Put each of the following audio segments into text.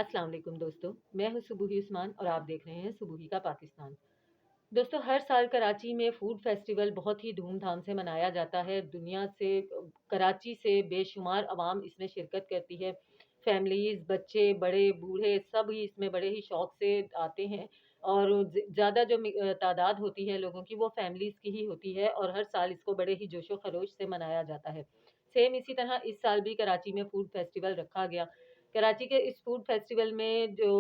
अस्सलाम वालेकुम दोस्तों, मैं हूँ सुबूही उस्मान और आप देख रहे हैं सुबूही का पाकिस्तान। दोस्तों, हर साल कराची में फूड फेस्टिवल बहुत ही धूमधाम से मनाया जाता है। दुनिया से कराची से बेशुमार अवाम इसमें शिरकत करती है। फैमिलीज़, बच्चे, बड़े, बूढ़े सब ही इसमें बड़े ही शौक़ से आते हैं और ज़्यादा जो तादाद होती है लोगों की वो फैमिलीज़ की ही होती है और हर साल इसको बड़े ही जोशो खरोश से मनाया जाता है। सेम इसी तरह इस साल भी कराची में फूड फेस्टिवल रखा गया। कराची के इस फूड फेस्टिवल में जो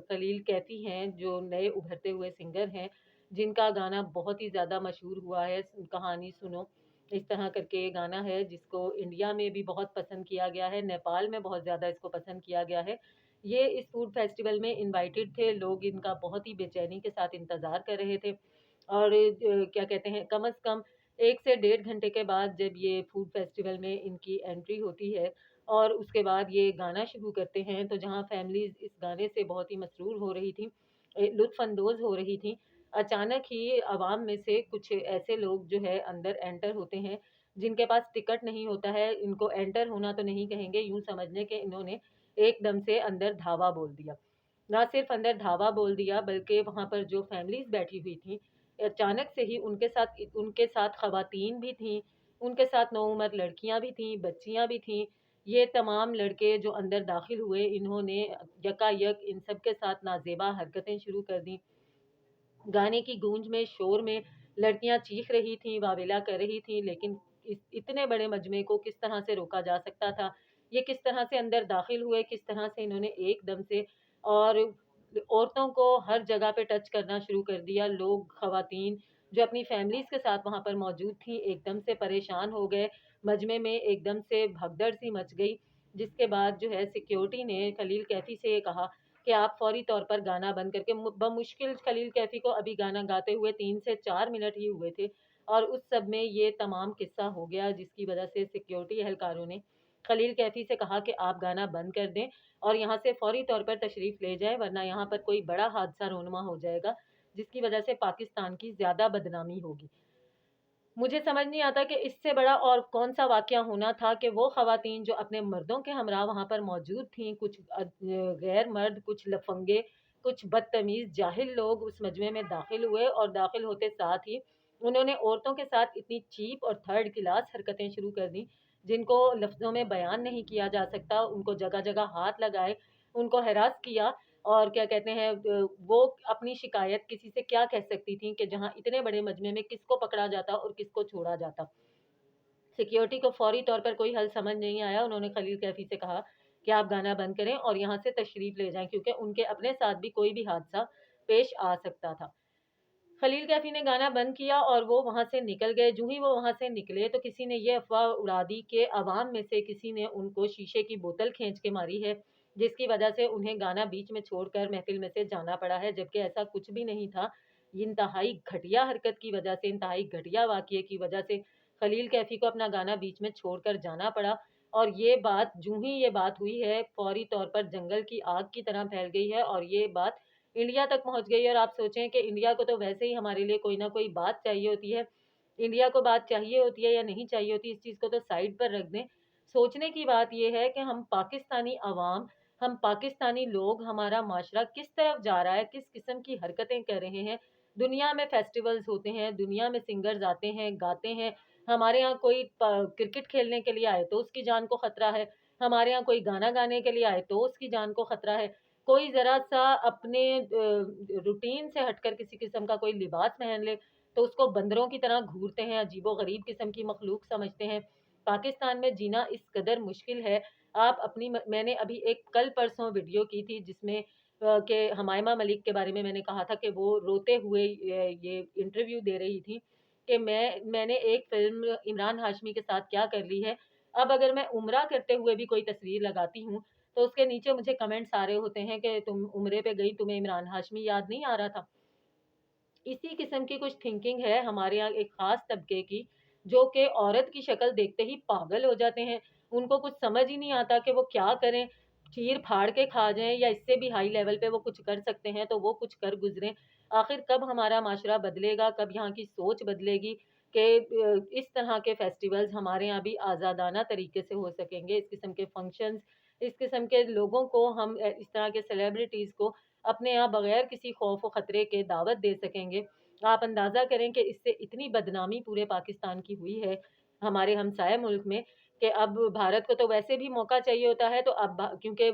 खलील कैफ़ी हैं, जो नए उभरते हुए सिंगर हैं, जिनका गाना बहुत ही ज़्यादा मशहूर हुआ है, कहानी सुनो, इस तरह करके ये गाना है जिसको इंडिया में भी बहुत पसंद किया गया है, नेपाल में बहुत ज़्यादा इसको पसंद किया गया है। ये इस फूड फेस्टिवल में इनवाइटेड थे, लोग इनका बहुत ही बेचैनी के साथ इंतज़ार कर रहे थे और क्या कहते हैं, कम से कम 1 से डेढ़ घंटे के बाद जब ये फूड फेस्टिवल में इनकी एंट्री होती है और उसके बाद ये गाना शुरू करते हैं, तो जहाँ फैमिलीज़ इस गाने से बहुत ही मसरूर हो रही थी, लुत्फ़ अंदोज़ हो रही थी, अचानक ही अवाम में से कुछ ऐसे लोग जो है अंदर एंटर होते हैं, जिनके पास टिकट नहीं होता है। इनको एंटर होना तो नहीं कहेंगे, यूँ समझ लें कि इन्होंने एकदम से अंदर धावा बोल दिया। ना सिर्फ़ अंदर धावा बोल दिया बल्कि वहाँ पर जो फैमिलीज़ बैठी हुई थीं, अचानक से ही उनके साथ ख़वातीन भी थीं, उनके साथ नौउम्र लड़कियाँ भी थीं, बच्चियाँ भी थीं। ये तमाम लड़के जो अंदर दाखिल हुए, इन्होंने यकायक इन सब के साथ नाज़ेबा हरकतें शुरू कर दी। गाने की गूंज में, शोर में लड़कियां चीख रही थीं, वावेला कर रही थीं, लेकिन इतने बड़े मजमे को किस तरह से रोका जा सकता था? ये किस तरह से अंदर दाखिल हुए, किस तरह से इन्होंने एकदम से और औरतों को हर जगह पे टच करना शुरू कर दिया। लोग, खवातीन जो अपनी फैमिलीज़ के साथ वहाँ पर मौजूद थीं, एकदम से परेशान हो गए। मजमे में एकदम से भगदड़ सी मच गई, जिसके बाद जो है सिक्योरिटी ने खलील कैफ़ी से ये कहा कि आप फ़ौरी तौर पर गाना बंद करके बमुश्किल खलील कैफ़ी को अभी गाना गाते हुए 3 से 4 मिनट ही हुए थे और उस सब में ये तमाम किस्सा हो गया, जिसकी वजह से सिक्योरिटी एहलकारों ने खलील कैफ़ी से कहा कि आप गाना बंद कर दें और यहाँ से फ़ौरी तौर पर तशरीफ़ ले जाएँ, वरना यहाँ पर कोई बड़ा हादसा रोनुमा हो जाएगा, जिसकी वजह से पाकिस्तान की ज़्यादा बदनामी होगी। मुझे समझ नहीं आता कि इससे बड़ा और कौन-सा वाक़या होना था कि वो ख़वातीन जो अपने मर्दों के हमरा वहाँ पर मौजूद थीं, कुछ गैर मर्द, कुछ लफ़ंगे, कुछ बदतमीज़ जाहिल लोग उस मजमे में दाखिल हुए और दाखिल होते साथ ही उन्होंने औरतों के साथ इतनी चीप और थर्ड क्लास हरकतें शुरू कर दी, जिनको लफ्ज़ों में बयान नहीं किया जा सकता। उनको जगह-जगह हाथ लगाए, उनको हरास किया और क्या कहते हैं, वो अपनी शिकायत किसी से क्या कह सकती थीं कि जहाँ इतने बड़े मजमे में किसको पकड़ा जाता और किसको छोड़ा जाता। सिक्योरिटी को फ़ौरी तौर पर कोई हल समझ नहीं आया। उन्होंने खलील कैफ़ी से कहा कि आप गाना बंद करें और यहाँ से तशरीफ़ ले जाएँ, क्योंकि उनके अपने साथ भी कोई भी हादसा पेश आ सकता था। खलील कैफ़ी ने गाना बंद किया और वो वहाँ से निकल गए। जूँ ही वो वहाँ से निकले तो किसी ने ये अफ़वाह उड़ा दी कि अवाम में से किसी ने उनको शीशे की बोतल खींच के मारी है, जिसकी वजह से उन्हें गाना बीच में छोड़कर महफ़िल में से जाना पड़ा है, जबकि ऐसा कुछ भी नहीं था। ये इंतहाई घटिया हरकत की वजह से, इंतहाई घटिया वाक़ये की वजह से खलील कैफ़ी को अपना गाना बीच में छोड़कर जाना पड़ा और ये बात, जूँ ही ये बात हुई है, फ़ौरी तौर पर जंगल की आग की तरह फैल गई है और ये बात इंडिया तक पहुँच गई है। और आप सोचें कि इंडिया को तो वैसे ही हमारे लिए कोई ना कोई बात चाहिए होती है। इंडिया को बात चाहिए होती है या नहीं चाहिए होती, इस चीज़ को तो साइड पर रख दें। सोचने की बात ये है कि हम पाकिस्तानी अवाम, हम पाकिस्तानी लोग, हमारा माशरा किस तरफ जा रहा है, किस किस्म की हरकतें कर रहे हैं। दुनिया में फेस्टिवल्स होते हैं, दुनिया में सिंगर्स आते हैं, गाते हैं। हमारे यहाँ कोई क्रिकेट खेलने के लिए आए तो उसकी जान को खतरा है। हमारे यहाँ कोई गाना गाने के लिए आए तो उसकी जान को खतरा है। कोई ज़रा-सा अपने रूटीन से हटकर किसी किस्म का कोई लिबास पहन ले, तो उसको बंदरों की तरह घूरते हैं, अजीबो-गरीब किस्म की मखलूक समझते हैं। पाकिस्तान में जीना इस कदर मुश्किल है। आप अपनी मैंने अभी एक कल-परसों वीडियो की थी जिसमें कि हमायमा मलिक के बारे में मैंने कहा था कि वो रोते हुए ये इंटरव्यू दे रही थी कि मैंने एक फ़िल्म इमरान हाशमी के साथ क्या कर ली है। अब अगर मैं उम्रा करते हुए भी कोई तस्वीर लगाती हूँ, तो उसके नीचे मुझे कमेंट्स आ रहे होते हैं कि तुम उम्रे पे गई, तुम्हें इमरान हाशमी याद नहीं आ रहा था। इसी किस्म की कुछ थिंकिंग है हमारे यहाँ एक ख़ास तबके की, जो कि औरत की शक्ल देखते ही पागल हो जाते हैं। उनको कुछ समझ ही नहीं आता कि वो क्या करें, चीर-फाड़ के खा जाएँ या इससे भी हाई लेवल पे वो कुछ कर सकते हैं, तो वो कुछ कर गुज़रें। आखिर कब हमारा माशरा बदलेगा, कब यहाँ की सोच बदलेगी कि इस तरह के फेस्टिवल्स हमारे यहाँ भी आज़ादाना तरीके से हो सकेंगे, इस किस्म के फंक्शंस इस किस्म के लोगों को हम इस तरह के सेलिब्रिटीज़ को अपने यहाँ बगैर किसी खौफ व ख़तरे के दावत दे सकेंगे। आप अंदाज़ा करें कि इससे इतनी बदनामी पूरे पाकिस्तान की हुई है हमारे हमसाया मुल्क में, कि अब भारत को तो वैसे भी मौका चाहिए होता है, तो अब क्योंकि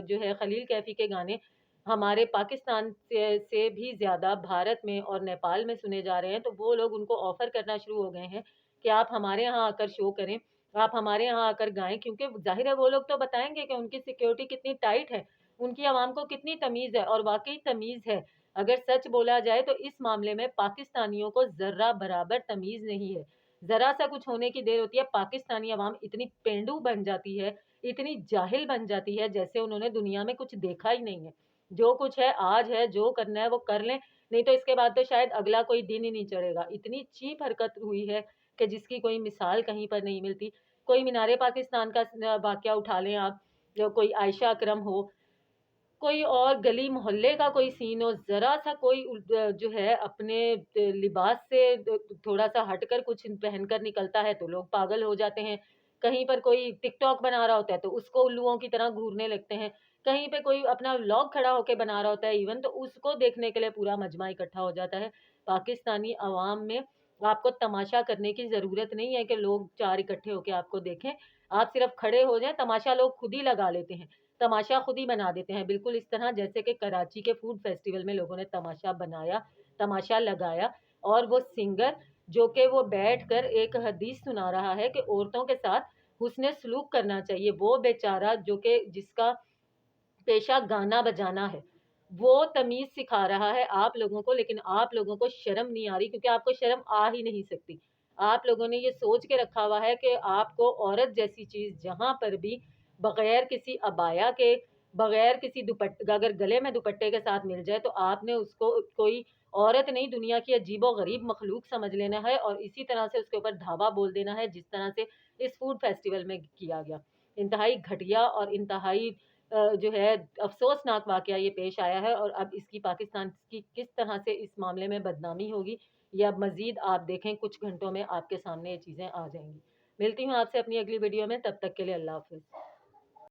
जो है खलील कैफ़ी के गाने हमारे पाकिस्तान से भी ज़्यादा भारत में और नेपाल में सुने जा रहे हैं, तो वो लोग उनको ऑफ़र करना शुरू हो गए हैं कि आप हमारे यहाँ आकर शो करें, आप हमारे यहाँ आकर गाएँ, क्योंकि ज़ाहिर है वो लोग तो बताएँगे कि उनकी सिक्योरिटी कितनी टाइट है, उनकी आवाम को कितनी तमीज़ है, और वाक़ई तमीज़ है। अगर सच बोला जाए तो इस मामले में पाकिस्तानियों को ज़र्रा बराबर तमीज़ नहीं है। ज़रा सा कुछ होने की देर होती है, पाकिस्तानी अवाम इतनी पेंडू बन जाती है, इतनी जाहिल बन जाती है, जैसे उन्होंने दुनिया में कुछ देखा ही नहीं है। जो कुछ है आज है, जो करना है वो कर लें, नहीं तो इसके बाद तो शायद अगला कोई दिन ही नहीं चढ़ेगा। इतनी चीप हरकत हुई है कि जिसकी कोई मिसाल कहीं पर नहीं मिलती। कोई मीनारे पाकिस्तान का वाक़या उठा लें आप, जो कोई आयशा अकरम हो, कोई और गली मोहल्ले का कोई सीन हो, ज़रा-सा कोई जो है अपने लिबास से थोड़ा-सा हटकर कुछ पहनकर निकलता है तो लोग पागल हो जाते हैं। कहीं पर कोई टिकटॉक बना रहा होता है तो उसको उल्लुओं की तरह घूरने लगते हैं। कहीं पे कोई अपना व्लॉग खड़ा होके बना रहा होता है इवन, तो उसको देखने के लिए पूरा मजमा इकट्ठा हो जाता है। पाकिस्तानी अवाम में आपको तमाशा करने की ज़रूरत नहीं है कि लोग 4 इकट्ठे होके आपको देखें। आप सिर्फ़ खड़े हो जाएँ, तमाशा लोग खुद ही लगा लेते हैं। तमाशा खुद ही बना देते हैं, बिल्कुल इस तरह जैसे कि कराची के फूड फेस्टिवल में लोगों ने तमाशा बनाया, तमाशा लगाया, और वो सिंगर जो कि वो बैठकर एक हदीस सुना रहा है कि औरतों के साथ हुस्न सलूक करना चाहिए, वो बेचारा जो कि जिसका पेशा गाना बजाना है, वो तमीज़ सिखा रहा है आप लोगों को, लेकिन आप लोगों को शर्म नहीं आ रही, क्योंकि आपको शर्म आ ही नहीं सकती। आप लोगों ने ये सोच के रखा हुआ है कि आपको औरत जैसी चीज़ जहाँ पर भी बगैर किसी अबाया के, बगैर किसी अगर गले में दुपट्टे के साथ मिल जाए तो आपने उसको कोई औरत नहीं, दुनिया की अजीबो-गरीब मखलूक समझ लेना है और इसी तरह से उसके ऊपर धावा बोल देना है, जिस तरह से इस फूड फेस्टिवल में किया गया। इंतहाई घटिया और इंतहाई जो है अफ़सोसनाक वाक़या ये पेश आया है, और अब इसकी पाकिस्तान की किस तरह से इस मामले में बदनामी होगी, ये अब मज़ीद आप देखें, कुछ घंटों में आपके सामने ये चीज़ें आ जाएँगी। मिलती हूँ आपसे अपनी अगली वीडियो में, तब तक के लिए अल्लाह हाफ़िज़।